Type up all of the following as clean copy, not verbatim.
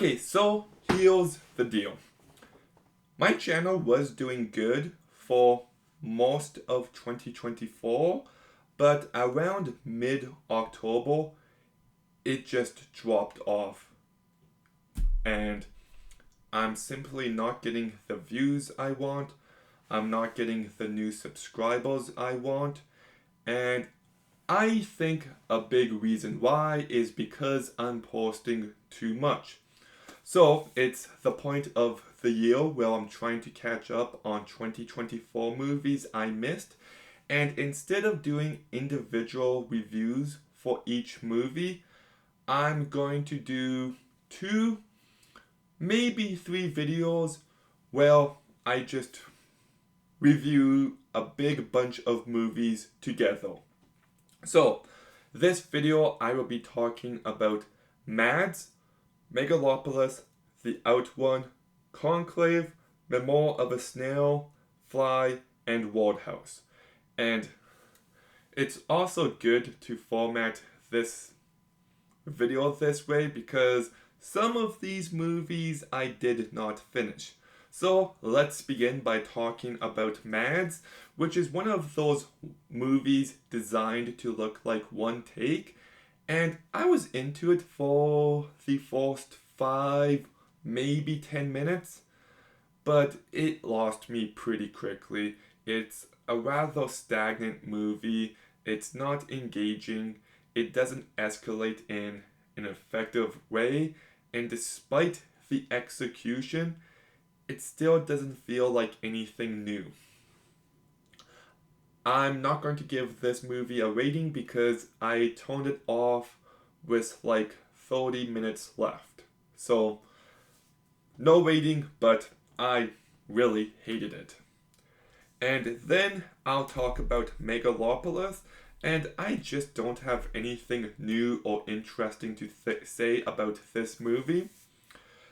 Okay, so here's the deal. My channel was doing good for most of 2024, but around mid-October, it just dropped off. And I'm simply not getting the views I want. I'm not getting the new subscribers I want. And I think a big reason why is because I'm posting too much. So it's the point of the year where I'm trying to catch up on 2024 movies I missed. And instead of doing individual reviews for each movie, I'm going to do two, maybe three videos where I just review a big bunch of movies together. So, this video I will be talking about Mads, Megalopolis, the Outrun, Conclave, Memoir of a Snail, Fly, and Wardhouse. And it's also good to format this video this way because some of these movies I did not finish. So let's begin by talking about Mads, which is one of those movies designed to look like one take. And I was into it for the first 5, maybe 10 minutes, but it lost me pretty quickly. It's a rather stagnant movie, it's not engaging, it doesn't escalate in an effective way, and despite the execution, it still doesn't feel like anything new. I'm not going to give this movie a rating because I turned it off with like 30 minutes left. So, no rating, but I really hated it. And then I'll talk about Megalopolis, and I just don't have anything new or interesting to say about this movie.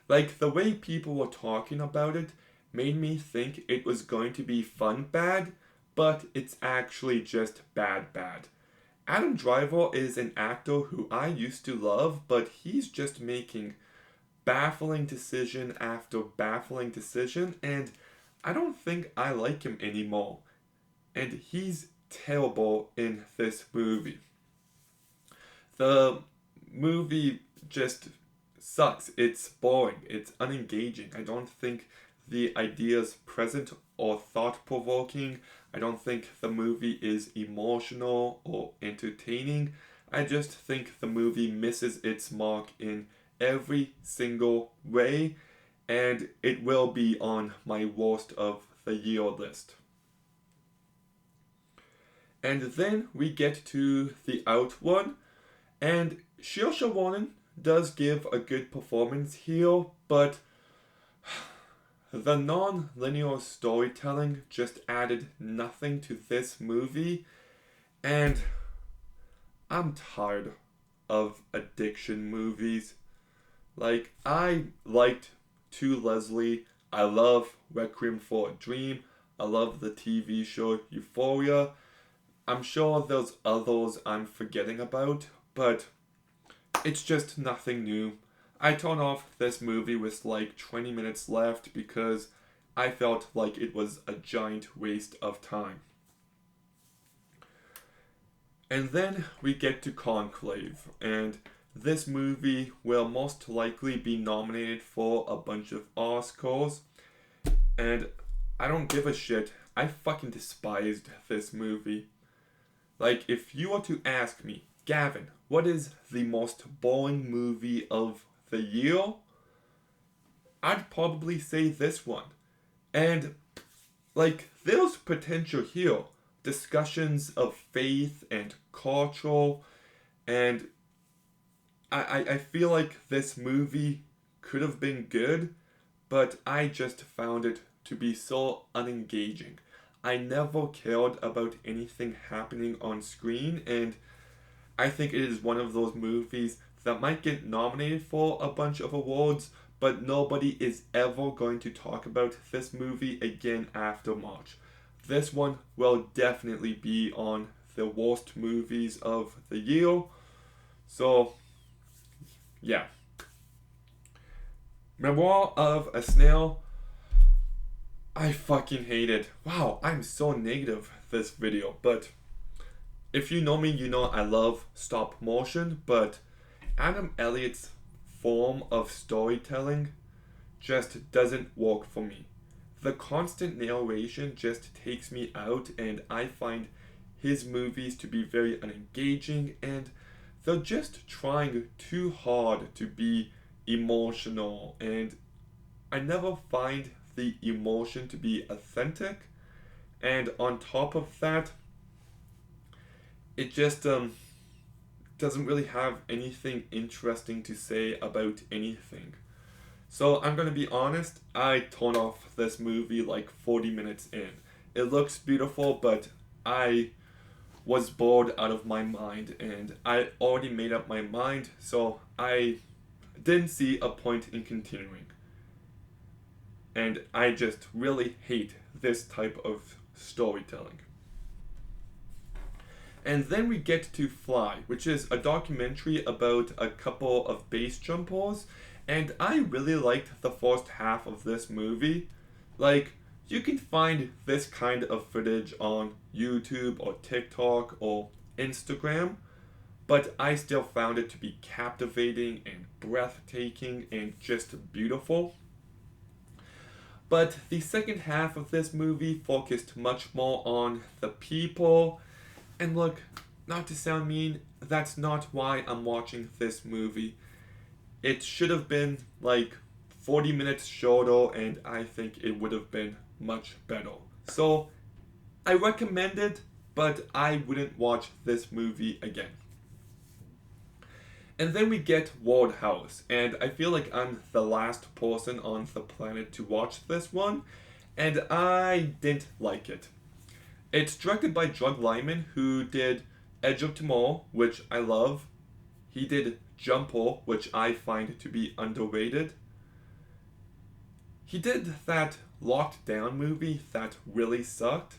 Like, the way people were talking about it made me think it was going to be fun bad, but it's actually just bad. Adam Driver is an actor who I used to love, but he's just making baffling decision after baffling decision, and I don't think I like him anymore. And he's terrible in this movie. The movie just sucks. It's boring. It's unengaging. I don't think the ideas present or thought provoking. I don't think the movie is emotional or entertaining. I just think the movie misses its mark in every single way, and it will be on my worst of the year list. And then we get to the Outrun, and Saoirse Ronan does give a good performance here, but the non-linear storytelling just added nothing to this movie, and I'm tired of addiction movies. Like, I liked To Leslie, I love Requiem for a Dream, I love the TV show Euphoria. I'm sure there's others I'm forgetting about, but it's just nothing new. I turned off this movie with like 20 minutes left because I felt like it was a giant waste of time. And then we get to Conclave, and this movie will most likely be nominated for a bunch of Oscars, and I don't give a shit. I fucking despised this movie. Like, if you were to ask me, Gavin, what is the most boring movie of the year? I'd probably say this one. And, like, there's potential here. Discussions of faith and culture, and I feel like this movie could have been good, but I just found it to be so unengaging. I never cared about anything happening on screen, and I think it is one of those movies that might get nominated for a bunch of awards, but nobody is ever going to talk about this movie again after March. This one will definitely be on the worst movies of the year. So, yeah. Memoir of a Snail, I fucking hate it. Wow, I'm so negative this video, but if you know me, you know I love stop motion, but Adam Elliott's form of storytelling just doesn't work for me. The constant narration just takes me out, and I find his movies to be very unengaging, and they're just trying too hard to be emotional, and I never find the emotion to be authentic. And on top of that, it just doesn't really have anything interesting to say about anything. So I'm gonna be honest, I turned off this movie like 40 minutes in. It looks beautiful, but I was bored out of my mind, and I already made up my mind, so I didn't see a point in continuing. And I just really hate this type of storytelling. And then we get to Fly, which is a documentary about a couple of base jumpers, and I really liked the first half of this movie. Like, you can find this kind of footage on YouTube or TikTok or Instagram, but I still found it to be captivating and breathtaking and just beautiful. But the second half of this movie focused much more on the people. And look, not to sound mean, that's not why I'm watching this movie. It should have been like 40 minutes shorter, and I think it would have been much better. So, I recommend it, but I wouldn't watch this movie again. And then we get World House, and I feel like I'm the last person on the planet to watch this one, and I didn't like it. It's directed by Doug Liman, who did Edge of Tomorrow, which I love. He did Jumper, which I find to be underrated. He did that Locked Down movie that really sucked.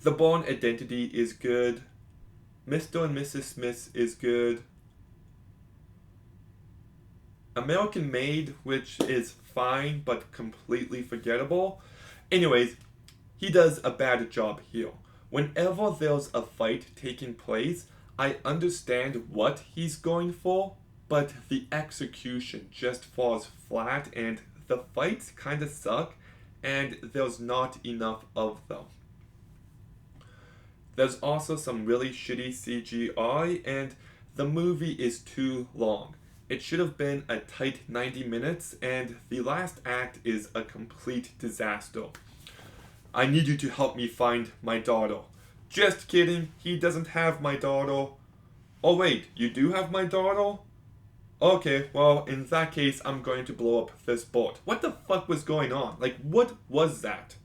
The Bourne Identity is good. Mr. and Mrs. Smith is good. American Made, which is fine but completely forgettable. Anyways, he does a bad job here. Whenever there's a fight taking place, I understand what he's going for, but the execution just falls flat, and the fights kinda suck, and there's not enough of them. There's also some really shitty CGI, and the movie is too long. It should have been a tight 90 minutes, and the last act is a complete disaster. I need you to help me find my daughter. Just kidding, he doesn't have my daughter. Oh wait, you do have my daughter? Okay, well, in that case, I'm going to blow up this boat. What the fuck was going on? Like, what was that?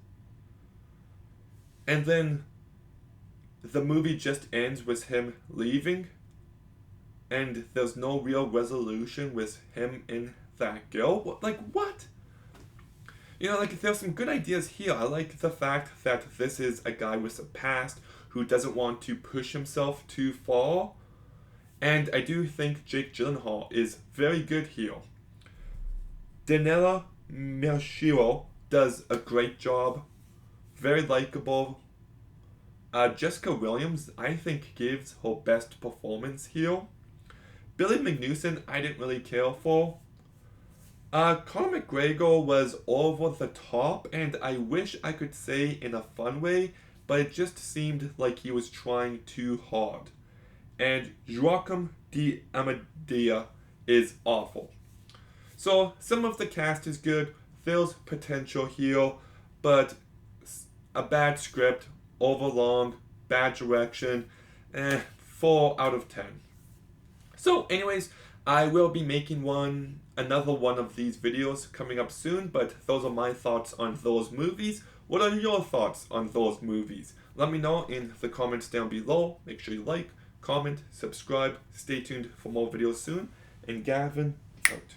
And then the movie just ends with him leaving, and there's no real resolution with him and that girl. Like, what? You know, like, there's some good ideas here. I like the fact that this is a guy with a past who doesn't want to push himself too far. And I do think Jake Gyllenhaal is very good here. Daniela Melchior does a great job. Very likable. Jessica Williams, I think, gives her best performance here. Billy Magnussen, I didn't really care for. Conor McGregor was over the top, and I wish I could say in a fun way, but it just seemed like he was trying too hard. And Joachim de Amadea is awful. So, some of the cast is good, there's potential here, but a bad script, overlong, bad direction, 4 out of 10. So, anyways, I will be making another one of these videos coming up soon, but those are my thoughts on those movies. What are your thoughts on those movies? Let me know in the comments down below. Make sure you like, comment, subscribe. Stay tuned for more videos soon. And Gavin, out.